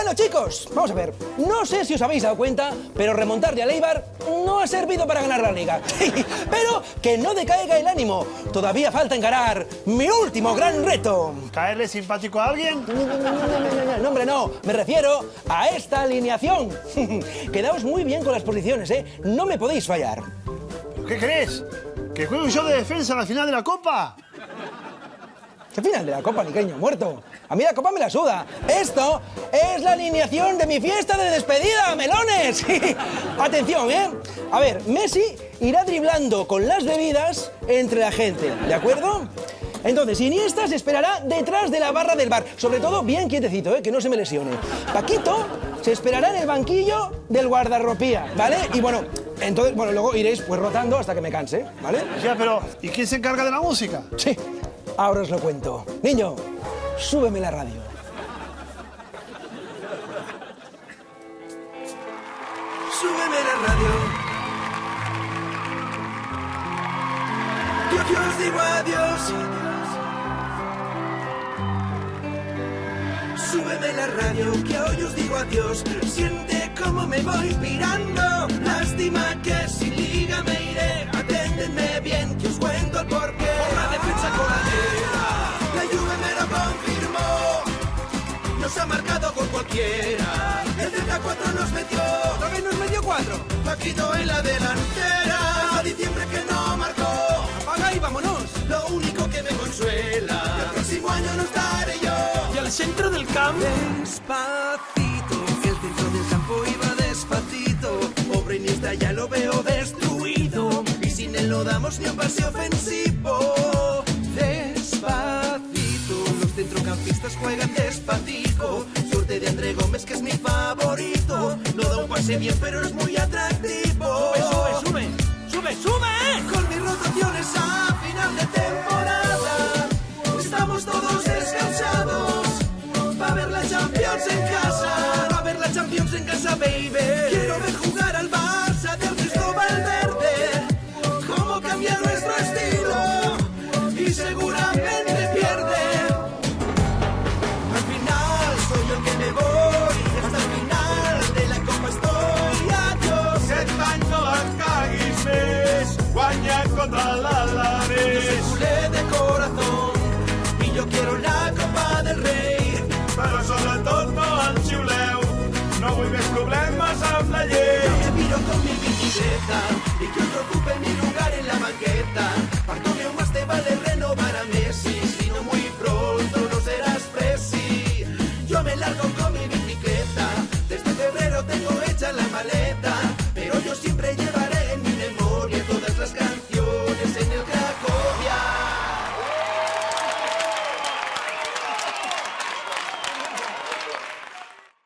Bueno, chicos, vamos a ver. No sé si os habéis dado cuenta, pero remontarle al Eibar no ha servido para ganar la Liga. Pero que no decaiga el ánimo. Todavía falta encarar mi último gran reto. ¿Caerle simpático a alguien? No, hombre, no. Me refiero a esta alineación. Quedaos muy bien con las posiciones, ¿eh? No me podéis fallar. ¿Qué crees? ¿Que juegue un show de defensa en la final de la Copa? ¿Qué final de la Copa, Niqueño muerto? A mí la Copa me la suda. Esto es la alineación de mi fiesta de despedida, melones. Atención, ¿eh? A ver, Messi irá driblando con las bebidas entre la gente, ¿de acuerdo? Entonces, Iniesta se esperará detrás de la barra del bar. Sobre todo, bien quietecito, que no se me lesione. Paquito se esperará en el banquillo del guardarropía, ¿vale? Y bueno, entonces, luego iréis pues rotando hasta que me canse, ¿vale? Ya, pero ¿y quién se encarga de la música? Sí, ahora os lo cuento. Niño, súbeme la radio. Súbeme la radio. Yo os digo adiós. Súbeme la radio, que hoy os digo adiós. Siente cómo me voy pirando. Lástima que sin liga me iré. Aténdenme bien, que os cuento el porqué. Por la defensa coladera, la Juve me lo confirmó. Nos ha marcado con cualquiera. El 34 nos metió. ¿También nos metió 4? Paquito en la delantera. A diciembre que no marcó. Apaga y vámonos. Lo único que me consuela, el próximo año no estaré yo. Y al centro del campo. Despacito, el centro del campo iba despacito. Pobre Iniesta ya lo veo destruido. Y sin él no damos ni un pase ofensivo. Despacito, los centrocampistas juegan despacito. Suerte de André Gómez, que es mi favorito. No da un pase bien, pero es muy atractivo. ¡Sube! Con mis rotaciones a final de temporada, estamos todos descansados. Va a ver la Champions en casa, va a ver la Champions en casa, baby.